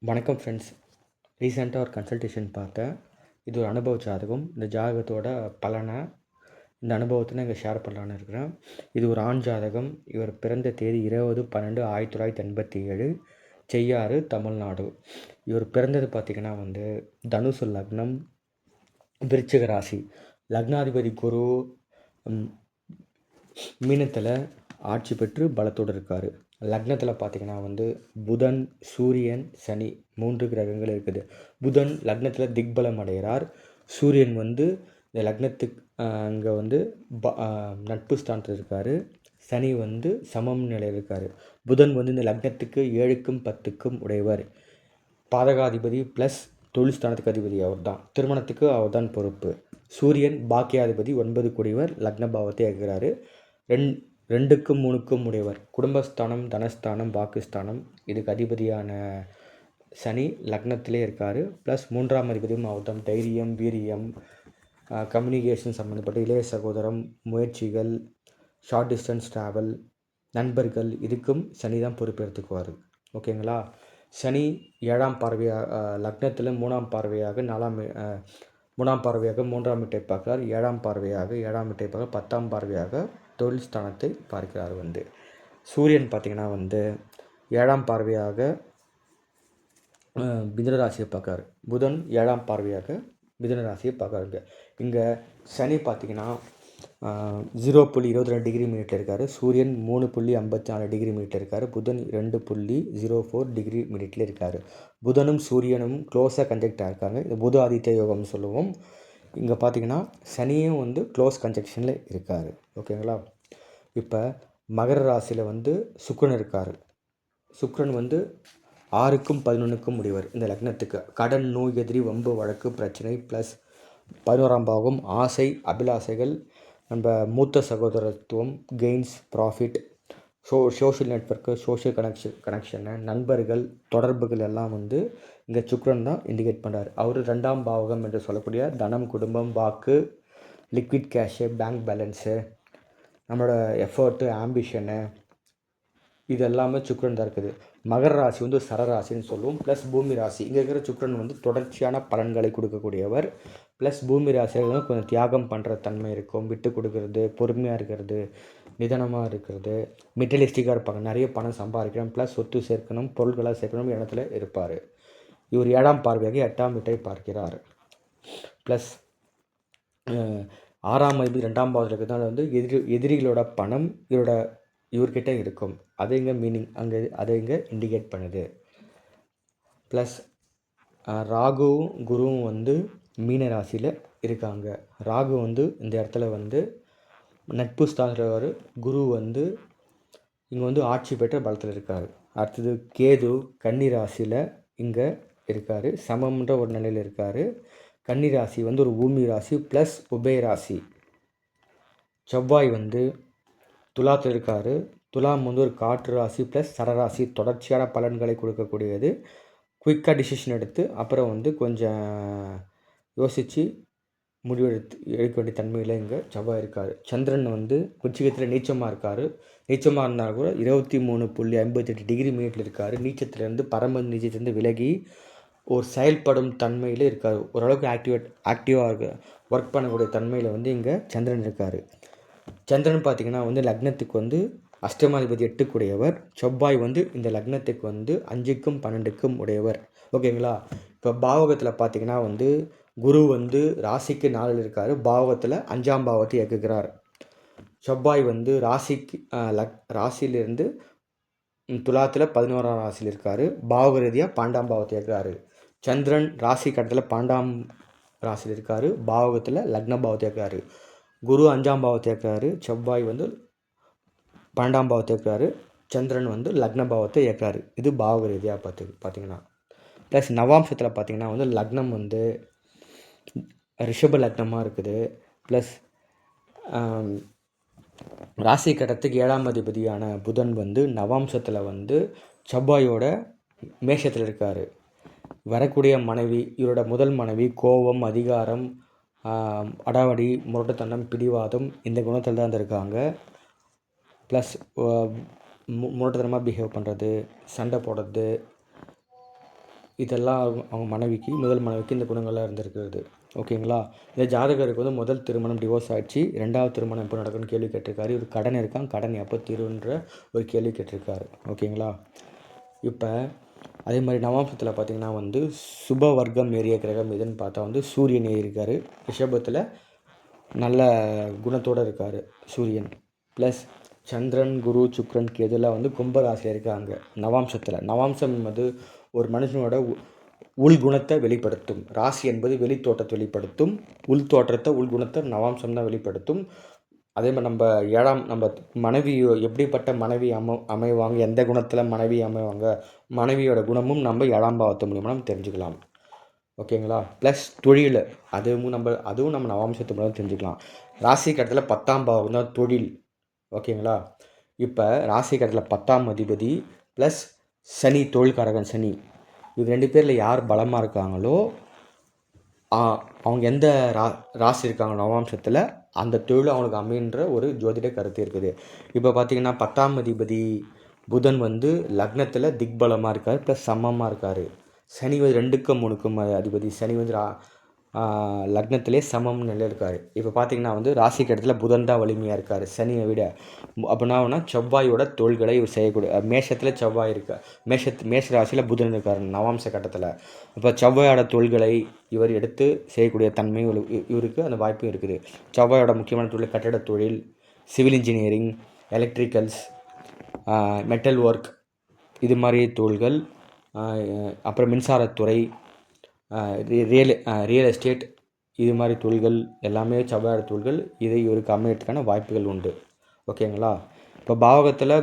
வணக்கம் ஃப்ரெண்ட்ஸ். ரீசெண்டாக ஒரு கன்சல்டேஷன் பார்த்தேன். இது ஒரு அனுபவ ஜாதகம். இந்த ஜாதகத்தோட பலனை இந்த அனுபவத்தை இங்கே ஷேர் பண்ணலான்னு இருக்கிறேன். இது ஒரு ஆண் ஜாதகம். இவர் பிறந்த தேதி 20/12/1987, செய்யாறு, தமிழ்நாடு. இவர் பிறந்தது பார்த்திங்கன்னா தனுசு லக்னம், விருச்சிக ராசி. லக்னாதிபதி குரு மீனத்தில் ஆட்சி பெற்று பலத்தோடு இருக்கார். லக்னத்தில் பார்த்திங்கன்னா புதன், சூரியன், சனி 3 கிரகங்கள் இருக்குது. புதன் லக்னத்தில் திக்பலம் அடைகிறார். சூரியன் இந்த லக்னத்துக்கு அங்கே நட்பு ஸ்தானத்தில் இருக்கார். சனி சமம் நிலையில் இருக்கார். புதன் இந்த லக்னத்துக்கு 7க்கும் 10க்கும் உடையவர். பாதகாதிபதி ப்ளஸ் தொழில் ஸ்தானத்துக்கு அதிபதி அவர் தான். திருமணத்துக்கு அவர் தான் பொறுப்பு. சூரியன் பாக்கியாதிபதி 9 கூடியவர். லக்ன பாவத்தை இயக்குகிறாரு. 2க்கும் 3க்கும் உடையவர். குடும்பஸ்தானம், தனஸ்தானம், வாக்குஸ்தானம் இதுக்கு அதிபதியான சனி லக்னத்திலே இருக்கார். ப்ளஸ் 3ஆம் அதிபதியும் அவர் தான். தைரியம், வீரியம், கம்யூனிகேஷன் சம்மந்தப்பட்ட இளைய சகோதரம், முயற்சிகள், ஷார்ட் டிஸ்டன்ஸ் ட்ராவல், நண்பர்கள் இதுக்கும் சனி தான் பொறுப்பெடுத்துக்குவார். ஓகேங்களா? சனி 7ஆம் பார்வையாக லக்னத்தில் 3ஆம் பார்வையாக 3ஆம் பார்வையாக 3ஆம் வீட்டை பார்க்கிறார். 7ஆம் பார்வையாக 7ஆம் வீட்டை பார்க்க 10ஆம் பார்வையாக தொழில் ஸ்தானத்தை பார்க்கிறார். சூரியன் பார்த்திங்கன்னா 7ஆம் பார்வையாக மிதுன ராசியை பார்க்குறாரு. புதன் 7ஆம் பார்வையாக மிதுன ராசியை பார்க்குறாருங்க. இங்கே சனி பார்த்திங்கன்னா 0.22 டிகிரி மினிட்டில் இருக்கார். சூரியன் 3.54 டிகிரி மினிட்டில் இருக்கார். புதன் 2.04 டிகிரி மினிட்டில் இருக்கார். புதனும் சூரியனும் க்ளோஸாக கன்ஜெக்டாக இருக்காங்க. இது புத ஆதித்ய யோகம்னு சொல்லுவோம். இங்கே பார்த்திங்கன்னா சனியும் க்ளோஸ் கன்ஜெக்ஷனில் இருக்கார். ஓகேங்களா? இப்போ மகர ராசியில் சுக்கிரன் இருக்கார். சுக்கிரன் 6க்கும் 11க்கும் உடையவர். இந்த லக்னத்துக்கு கடன், நோய், எதிரி, வம்பு, வழக்கு, பிரச்சனை ப்ளஸ் 11ஆம் பாவம், ஆசை, அபிலாசைகள், நம்ம மூத்த சகோதரத்துவம், gains, profit, social network, social connection, நண்பர்கள், தொடர்புகள் எல்லாம் இங்கே சுக்கிரன் தான் இண்டிகேட் பண்ணுறார். அவர் 2ஆம் பாவகம் என்று சொல்லக்கூடிய தனம், குடும்பம், வாக்கு, லிக்விட் கேஷு, பேங்க் பேலன்ஸு, நம்மளோட எஃபர்ட்டு, ஆம்பிஷனு இது எல்லாமே சுக்கிரன் தான் இருக்குது. மகர ராசி சரராசின்னு சொல்லுவோம். ப்ளஸ் பூமி ராசி. இங்கே இருக்கிற சுக்கிரன் தொடர்ச்சியான பலன்களை கொடுக்கக்கூடியவர். ப்ளஸ் பூமி ராசியில் கொஞ்சம் தியாகம் பண்ணுற தன்மை இருக்கும். விட்டு கொடுக்கறது, பொறுமையாக இருக்கிறது, நிதானமாக இருக்கிறது, மெட்டலிஸ்டிக்காக இருப்பாங்க. நிறைய பணம் சம்பாதிக்கணும், ப்ளஸ் சொத்து சேர்க்கணும், பொருட்களாக சேர்க்கணும் இடத்துல இருப்பார். இவர் 7ஆம் பார்வையாக 8ஆம் வீட்டை பார்க்கிறார். ப்ளஸ் 6ஆம் அதிபதி 2ஆம் பாவத்தில் இருக்கிறதுனால எதிரிகளோட பணம் இவர்கிட்ட இருக்கும். அது இங்கே மீனிங் அங்கே அதை இங்கே இண்டிகேட் பண்ணுது. ப்ளஸ் ராகுவும் குருவும் மீன ராசியில் இருக்காங்க. ராகு இந்த இடத்துல நட்பு ஸ்தானத்தில், குரு இங்கே ஆட்சி பெற்ற பலத்தில் இருக்கார். அடுத்தது கேது கன்னி ராசியில் இங்கே இருக்கார். சமம்ன்ற ஒரு நிலையில் இருக்கார். கன்னி ராசி ஒரு பூமி ராசி ப்ளஸ் உபய ராசி. செவ்வாய் துலாத்தில் இருக்கார். துலாம் ஒரு காற்று ராசி ப்ளஸ் சரராசி. தொடர்ச்சியான பலன்களை கொடுக்கக்கூடியது. குயிக்காக டிசிஷன் எடுத்து அப்புறம் கொஞ்சம் யோசித்து எடுக்க வேண்டிய தன்மையில் இங்கே செவ்வாய் இருக்கார். சந்திரன் விருச்சிகத்தில் நீச்சமாக இருக்கார். நீச்சமாக இருந்தால் கூட 23.58 டிகிரி மினிட்டில் இருக்கார். நீச்சத்திலேருந்து பரம நீச்சத்திலேருந்து விலகி ஒரு செயல்படும் தன்மையில் இருக்கார். ஓரளவுக்கு ஆக்டிவாக ஒர்க் பண்ணக்கூடிய தன்மையில் இங்கே சந்திரன் இருக்கார். சந்திரன் பார்த்திங்கன்னா லக்னத்துக்கு அஷ்டமாதிபதி 8க்குடையவர். செவ்வாய் இந்த லக்னத்துக்கு 5க்கும் 12க்கும் உடையவர். ஓகேங்களா? இப்போ பாவகத்தில் பார்த்திங்கன்னா குரு ராசிக்கு 4 இருக்கார். பாவகத்தில் 5ஆம் பாவத்தை இயக்குகிறார். செவ்வாய் ராசிக்கு ராசியிலிருந்து துலாத்தில் 11ஆம் ராசியில் இருக்கார். பாவக ரீதியாக 12ஆம் பாவத்தை இயக்குறாரு. சந்திரன் ராசி கட்டத்தில் 12ஆம் ராசியில் இருக்கார். பாவகத்தில் லக்ன பாவத்தை இயக்குறாரு. குரு 5ஆம் பாவத்தை இயக்குறாரு. செவ்வாய் 12ஆம் பாவத்தை இயக்குறாரு. சந்திரன் லக்ன பாவத்தை இயக்குறாரு. இது பாவக ரீதியாக பார்த்திங்கன்னா. ப்ளஸ் நவாம்சத்தில் பார்த்திங்கன்னா லக்னம் ரிஷப லக்னமாக இருக்குது. ப்ளஸ் ராசி கட்டத்துக்கு 7ஆம் அதிபதியான புதன் நவாம்சத்தில் செவ்வாயோட மேஷத்தில் இருக்கார். வரக்கூடிய மனைவி, இவரோட முதல் மனைவி கோபம், அதிகாரம், அடாவடி, முரட்டுத்தனம், பிடிவாதம் இந்த குணத்தில் தான் இருக்காங்க. ப்ளஸ் முரட்டுத்தனமாக பிஹேவ் பண்ணுறது, சண்டை போடுறது, இதெல்லாம் அவங்க மனைவிக்கு முதல் மனைவிக்கு இந்த குணங்கள்லாம் இருந்திருக்கிறது. ஓகேங்களா? இந்த ஜாதகருக்கு வந்து முதல் திருமணம் டிவோர்ஸ் ஆயிடுச்சு. 2வது திருமணம் எப்போ நடக்கும்னு கேள்வி கேட்டிருக்காரு. இவர் கடன் இருக்கான், கடன் எப்போ தீருன்ற ஒரு கேள்வி கேட்டிருக்காரு. ஓகேங்களா? இப்போ அதே மாதிரி நவாம்சத்தில் பார்த்திங்கன்னா வந்து சுப வர்க்கம் ஏறிய கிரகம் எதுன்னு பார்த்தா வந்து சூரியன் ஏறியிருக்காரு. ரிஷபத்தில் நல்ல குணத்தோடு இருக்கார் சூரியன். ப்ளஸ் சந்திரன், குரு, சுக்ரன், கேதுலாம் வந்து கும்பராசியில் இருக்காங்க நவாம்சத்தில். நவாம்சம் வந்து ஒரு மனுஷனோட உள்குணத்தை வெளிப்படுத்தும். ராசி என்பது வெளி தோற்றத்தை வெளிப்படுத்தும். உள் தோற்றத்தை உள்குணத்தை நவாம்சம் தான் வெளிப்படுத்தும். அதே மாதிரி நம்ம மனைவி எப்படிப்பட்ட மனைவி அமைவாங்க, எந்த குணத்தில் மனைவி அமைவாங்க, மனைவியோட குணமும் நம்ம 7ஆம் பாவத்து மூலிமா நம்ம தெரிஞ்சுக்கலாம். ஓகேங்களா? ப்ளஸ் தொழில் அதுவும் நம்ம நவாம்சத்து மூலம் தெரிஞ்சுக்கலாம். ராசி கட்டத்தில் 10ஆம் பாவம் தான் தொழில். ஓகேங்களா? இப்போ ராசி கட்டத்தில் 10ஆம் அதிபதி ப்ளஸ் சனி, தொழில்காரகன் சனி, இது 2 பேரில் யார் பலமாக இருக்காங்களோ அவங்க எந்த ராசி இருக்காங்க நவாம்சத்தில் அந்த தொழில் அவங்களுக்கு அமைன்ற ஒரு ஜோதிட கருத்து இருக்குது. இப்போ பார்த்திங்கன்னா 10ஆம் அதிபதி புதன் வந்து லக்னத்தில் திக்பலமாக இருக்கார், ப்ளஸ் சமமாக இருக்கார். சனி வந்து 2க்கும் 3க்கும் அதிபதி. சனி வந்து லக்னத்திலே சமம் நிலையில் இருக்கார். இப்போ பார்த்திங்கன்னா வந்து ராசி கட்டத்தில் புதன் தான் வலிமையாக இருக்கார் சனியை விட. அப்படின்னா செவ்வாயோட தொழில்களை இவர் செய்யக்கூடிய மேஷத்தில் செவ்வாய் இருக்கா, மேஷ ராசியில் புதன் இருக்கார் நவாம்ச கட்டத்தில். இப்போ செவ்வாயோட தொழில்களை இவர் எடுத்து செய்யக்கூடிய தன்மை இவருக்கு அந்த வாய்ப்பும் இருக்குது. செவ்வாயோட முக்கியமான தொழில் கட்டட தொழில், civil engineering, electricals, metal work, இது மாதிரி தொழில்கள், அப்புறம் மின்சாரத்துறை, ரியல் எஸ்டேட், இது மாதிரி தொழில்கள் எல்லாமே செவ்வாயோட தொழில்கள். இதை இவருக்கு அமையறதுக்கான வாய்ப்புகள் உண்டு. ஓகேங்களா? இப்போ பாவகத்தில்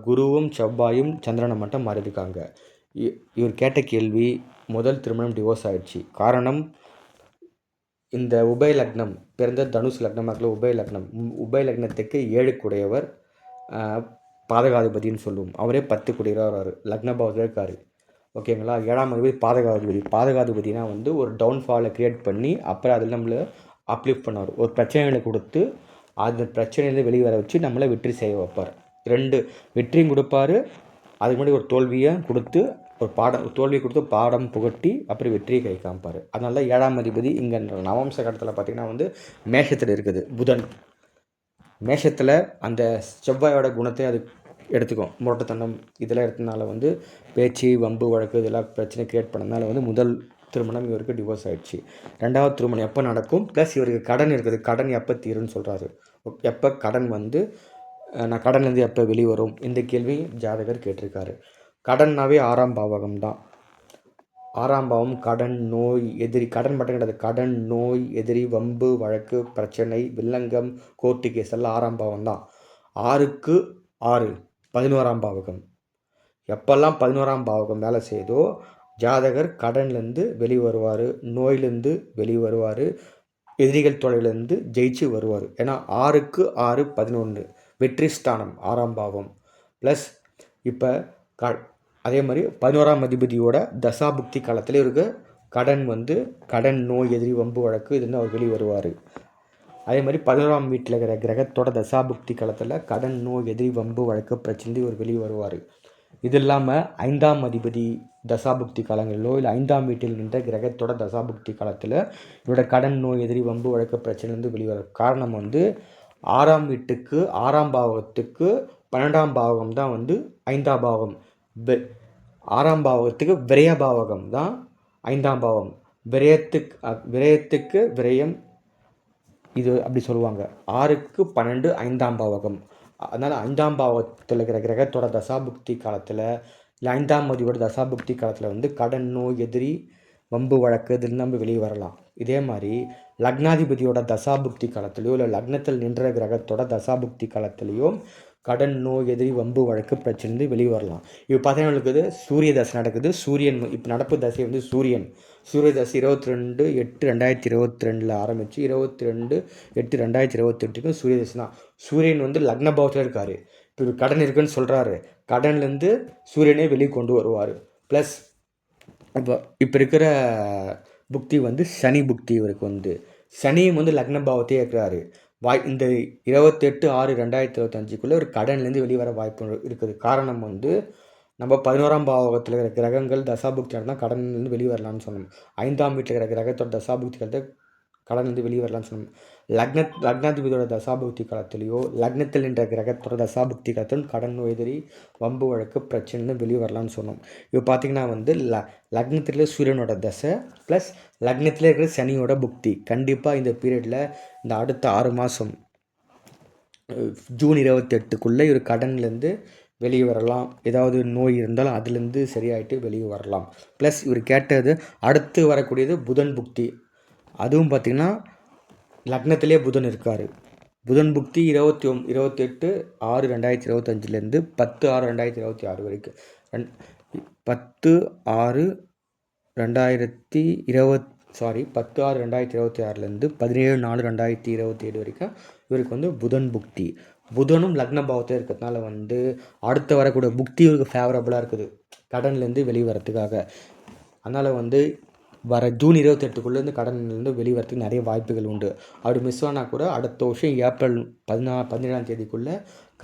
குருவும் செவ்வாயும் சந்திரனை மட்டும் மாறியிருக்காங்க. இவர் கேட்ட கேள்வி முதல் திருமணம் டிவோர்ஸ் ஆயிடுச்சு. காரணம் இந்த உபய லக்னம் பிறந்த தனுஷ் லக்னமாக உபய லக்னத்துக்கு 7 குடையவர் பாதகாதிபதினு சொல்லுவோம். அவரே 10 குடையவர் லக்ன பாவத்தில் இருக்கார். ஓகேங்களா? 7ஆம் அதிபதி பாதகாதிபதினா வந்து ஒரு டவுன்ஃபாலை க்ரியேட் பண்ணி அப்புறம் அதில் நம்மளை அப்லிஃப்ட் பண்ணுவார். ஒரு பிரச்சனைகளை கொடுத்து அந்த பிரச்சனையிலேருந்து வெளியே வர வச்சு நம்மளை வெற்றி செய்ய வைப்பார். 2 வெற்றியும் கொடுப்பார், அதுக்கு முன்னாடி ஒரு தோல்வியை கொடுத்து தோல்வியை கொடுத்து பாடம் புகட்டி அப்புறம் வெற்றியை கை காமிப்பார். அதனால 7ஆம் அதிபதி இங்கே நவாம்ச கட்டத்தில் பார்த்திங்கன்னா வந்து மேஷத்தில் இருக்குது புதன். மேஷத்தில் அந்த செவ்வாயோட குணத்தை அது எடுத்துக்கும். முரட்டுத்தனம் இதெல்லாம் எடுத்ததுனால வந்து பேச்சு, வம்பு, வழக்கு இதெல்லாம் பிரச்சனை க்ரியேட் பண்ணதுனால வந்து முதல் திருமணம் இவருக்கு டிவோர்ஸ் ஆகிடுச்சு. 2வது திருமணம் எப்போ நடக்கும், ப்ளஸ் இவருக்கு கடன் இருக்குது, கடன் எப்போ தீருன்னு சொல்கிறாரு. எப்போ கடன் வந்து நான் கடன்லேருந்து எப்போ வெளியே வரும், இந்த கேள்வி ஜாதகர் கேட்டிருக்காரு. கடன்னாவே 6ஆம் பாவகம் தான். 6ஆம் பாவம் கடன், நோய், எதிரி. கடன் மட்டும் கிடையாது, கடன், நோய், எதிரி, வம்பு, வழக்கு, பிரச்சனை, வில்லங்கம், கோர்ட்டு கேஸ் எல்லாம் 6ஆம் பாவம் தான். 6க்கு 6 11ஆம் பாவகம். எப்பெல்லாம் 11ஆம் பாவகம் வேலை செய்தோ ஜாதகர் கடன்லேருந்து வெளியே வருவார், நோயிலேருந்து வெளியே வருவார், எதிரிகள் தொலைலேருந்து ஜெயிச்சு வருவார். ஏன்னா 6க்கு 6 11 வெற்றி ஸ்தானம் 6ஆம் பாவம். ப்ளஸ் இப்போ அதே மாதிரி 11ஆம் அதிபதியோட தசாபுக்தி காலத்தில் இவருக்கு கடன் வந்து கடன், நோய், எதிரி, வம்பு, வழக்கு இதுன்னு அவர் வெளியே வருவார். அதே மாதிரி 11ஆம் வீட்டில் இருக்கிற கிரகத்தோட தசாபுக்தி காலத்தில் கடன், நோய், எதிரி, வம்பு, வழக்கு, பிரச்சனை இவர் வெளியே வருவார். இது இல்லாமல் 5ஆம் அதிபதி தசாபுக்தி காலங்களிலோ இல்லை 5ஆம் வீட்டில் நின்ற கிரகத்தோட தசாபுக்தி காலத்தில் இவரோட கடன், நோய், எதிரி, வம்பு, வழக்கு, பிரச்சனைலேருந்து வெளியே வர காரணம் வந்து 6ஆம் வீட்டுக்கு 6ஆம் பாவகத்துக்கு 12ஆம் பாவகம் தான் வந்து 5ஆம் பாவகம். 6ஆம் பாவகத்துக்கு விரய பாவகம் தான் 5ஆம் பாவம். விரயத்துக்கு விரயம் இது அப்படி சொல்லுவாங்க. 6க்கு 12 5ஆம் பாவகம். அதனால் 5ஆம் பாவத்தில் இருக்கிற கிரகத்தோட தசாபுக்தி காலத்தில் இல்லை 5ஆம் அதிபதியோட தசாபுக்தி காலத்தில் வந்து கடன், நோய், எதிரி, வம்பு, வழக்கு இதில் நம்ம வெளியே வரலாம். இதே மாதிரி லக்னாதிபதியோட தசாபுக்தி காலத்துலையோ இல்லை லக்னத்தில் நின்ற கிரகத்தோட தசாபுக்தி காலத்துலேயோ கடன், நோய், எதிரி, வம்பு, வழக்கு, பிரச்சனை வெளியே வரலாம். இப்போ பார்த்தீங்கன்னா சூரிய தசை நடக்குது. சூரியன் இப்போ நடப்பு தசை வந்து சூரிய தசை 22/8/2022 ஆரம்பித்து 22/8/2028 சூரிய தசை தான். சூரியன் வந்து லக்ன பாவத்தில் இருக்கார். இப்போ கடன் இருக்குன்னு சொல்கிறாரு, கடன்லேருந்து சூரியனே வெளியே கொண்டு வருவார். ப்ளஸ் இப்போ இருக்கிற புக்தி வந்து சனி புக்தி. இவருக்கு வந்து சனியும் வந்து லக்ன பாவத்தையே இருக்கிறாரு. இந்த 28/6/2025 ஒரு கடன்லேருந்து வெளியே வர வாய்ப்பு இருக்குது. காரணம் வந்து நம்ம 11ஆம் பாவகத்தில் இருக்கிற கிரகங்கள் தசாபுக்தி நடந்தால் கடன்லேருந்து வெளியே வரலாம்னு சொன்னோம். 5ஆம் வீட்டில் இருக்கிற கிரகத்தோட தசாபுக்தி காலத்தை கடன்லேருந்து வெளியே வரலாம்னு சொன்னோம். லக்னாதிபதியோட தசாபுக்தி காலத்திலேயோ லக்னத்தில் நின்ற கிரகத்தோட தசாபுக்தி காலத்திலும் கடன் எதிரி வம்பு வழக்கு பிரச்சனை வெளியே வரலாம்னு சொன்னோம். இப்போ பார்த்தீங்கன்னா வந்து லக்னத்திலே சூரியனோட தசை ப்ளஸ் லக்னத்திலே இருக்கிற சனியோட புக்தி கண்டிப்பாக இந்த பீரியடில் இந்த அடுத்த 6 மாதம் ஜூன் 28க்குள்ளே இவர் கடன்லேருந்து வெளியே வரலாம். ஏதாவது நோய் இருந்தாலும் அதுலேருந்து சரியாயிட்டு வெளியே வரலாம். ப்ளஸ் இவர் கேட்டது அடுத்து வரக்கூடியது புதன் புக்தி. அதுவும் பார்த்திங்கன்னா லக்னத்திலே புதன் இருக்கார். புதன் புக்தி 28/6/2025 10/6/2026 வரைக்கும் 10/6/2026 17/4/2027 வரைக்கும் இவருக்கு வந்து புதன் புக்தி. புதனும் லக்ன பாவத்தில் இருக்கிறதுனால வந்து அடுத்து வரக்கூடிய புக்தி இவருக்கு ஃபேவரபுளாக இருக்குது கடன்லேருந்து வெளிவரத்துக்காக. அதனால் வந்து வர ஜூன் 28க்குள்ளேருந்து கடன்லேருந்து வெளிவரத்துக்கு நிறைய வாய்ப்புகள் உண்டு. அப்படி மிஸ் ஆனால் கூட அடுத்த வருஷம் ஏப்ரல் 17ஆம் தேதிக்குள்ளே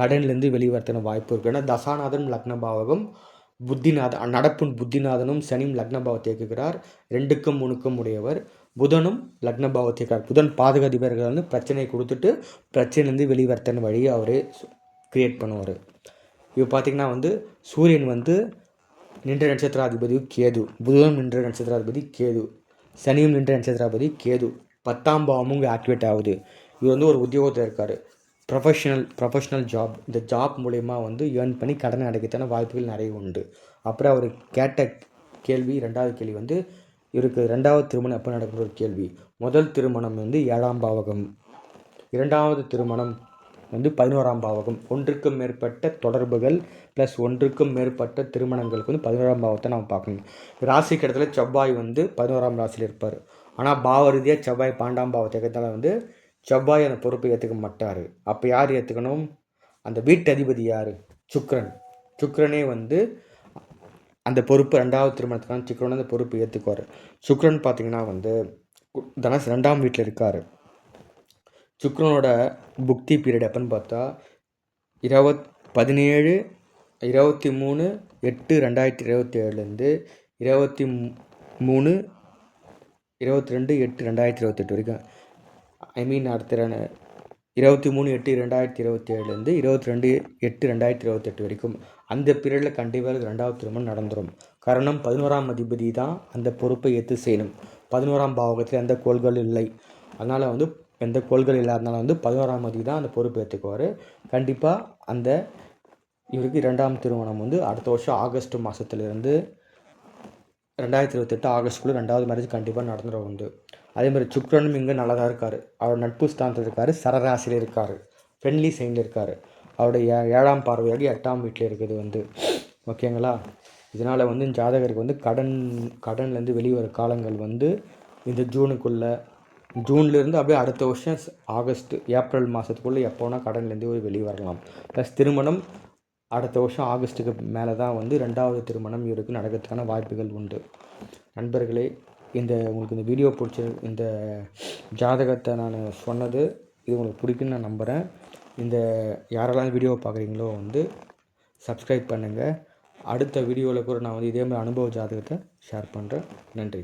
கடன்லேருந்து வெளிவரத்துக்கான வாய்ப்பு இருக்குது. ஏன்னா தசாநாதன் லக்ன பாவகம் நடப்பு புத்திநாதனும் சனியும் லக்ன பாவத்தை இயக்குகிறார். 2க்கும் 3க்கும் உடையவர். புதனும் லக்ன பாவத்தை இயக்கிறார். புதன் பாதகாதிபர்கள் வந்து பிரச்சனையை கொடுத்துட்டு பிரச்சனைலேருந்து வெளிவரத்தின வழியை அவரே கிரியேட் பண்ணுவார். இப்போ பார்த்திங்கன்னா வந்து சூரியன் வந்து நின்ற நட்சத்திராதிபதி கேது, புதனும் நின்ற நட்சத்திராதிபதி கேது, சனியும் நின்ற நட்சத்திராதிபதி கேது, 10ஆம் பாவமும் இங்கே ஆக்டிவேட் ஆகுது. இவர் வந்து ஒரு உத்தியோகத்தில் இருக்கார். Professional job. இந்த ஜாப் மூலயமா வந்து ஏர்ன் பண்ணி கடனை அடைக்கத்தான வாய்ப்புகள் நிறைய உண்டு. அப்புறம் அவர் கேட்ட கேள்வி 2வது கேள்வி வந்து இவருக்கு 2வது திருமணம் எப்போ நடக்கிற ஒரு கேள்வி. முதல் திருமணம் வந்து 7ஆம் பாவகம், 2வது திருமணம் வந்து 11ஆம் பாவகம். ஒன்றுக்கும் மேற்பட்ட தொடர்புகள் ப்ளஸ் ஒன்றுக்கும் மேற்பட்ட திருமணங்களுக்கு வந்து 11ஆம் பாவத்தை நம்ம பார்க்கணும். ராசிக்கு இடத்துல செவ்வாய் வந்து 11ஆம் ராசியில் இருப்பார். ஆனால் பாவ ரீதியாக செவ்வாய் 12ஆம் பாவத்தை இருக்கிறதால வந்து செவ்வாய் அந்த பொறுப்பை ஏற்றுக்க மாட்டார். அப்போ யார் ஏற்றுக்கணும்? அந்த வீட்டு அதிபதி யார்? சுக்கிரனே வந்து அந்த பொறுப்பு 2வது திருமணத்துக்கான சுக்கிரன் அந்த பொறுப்பு ஏற்றுக்குவார். சுக்கிரன் பார்த்திங்கன்னா வந்து தனுசு 2ஆம் வீட்டில் இருக்கார். சுக்கிரனோட புக்தி பீரியட் எப்போன்னு பார்த்தா 23/8/2027 23/22/8/2028 வரைக்கும். அடுத்த 23/8/2027 22/8/2028 வரைக்கும். அந்த பீரியடில் கண்டிப்பாக 2வது திருமணம் நடந்துடும். காரணம் 11ஆம் அதிபதி தான் அந்த பொறுப்பை ஏற்று செய்யணும். 11ஆம் பாவகத்தில் எந்த கோள்கள் இல்லை. அதனால் வந்து எந்த கோள்கள் இல்லாதனால வந்து 11ஆம் அதிபதி தான் அந்த பொறுப்பு ஏற்றுக்குவார். கண்டிப்பாக அந்த இவருக்கு 2ஆம் திருமணம் வந்து அடுத்த வருஷம் ஆகஸ்ட் மாதத்துலேருந்து 2028 ஆகஸ்ட்டுக்குள்ளே 2வது மேரேஜ் கண்டிப்பாக நடந்துட உண்டு. அதேமாதிரி சுக்கிரனும் இங்கே நல்லா தான் இருக்கார். அவர் நட்பு ஸ்தானத்தில் இருக்கார், சரராசியில் இருக்கார், ஃப்ரெண்ட்லி சைனில் இருக்கார். அவருடைய 7ஆம் பார்வையாக 8ஆம் வீட்டில் இருக்குது வந்து. ஓகேங்களா? இதனால் வந்து ஜாதகருக்கு வந்து கடன்லேருந்து வெளிவர காலங்கள் வந்து இந்த ஜூன்லேருந்து அப்படியே அடுத்த வருஷம் ஏப்ரல் மாதத்துக்குள்ளே எப்போனா கடன்லேருந்து வெளியே வரலாம். ப்ளஸ் திருமணம் அடுத்த வருஷம் ஆகஸ்ட்டுக்கு மேலே தான் வந்து 2வது திருமணம் இவருக்கு நடக்கிறதுக்கான வாய்ப்புகள் உண்டு. நண்பர்களே, உங்களுக்கு இந்த வீடியோ இந்த ஜாதகத்தை நான் சொன்னது இது உங்களுக்கு பிடிக்குன்னு நான் நம்புகிறேன். யாரெல்லாம் வீடியோவை பார்க்குறீங்களோ வந்து சப்ஸ்கிரைப் பண்ணுங்கள். அடுத்த வீடியோவில் கூட நான் வந்து இதேமாதிரி அனுபவ ஜாதகத்தை ஷேர் பண்ணுறேன். நன்றி.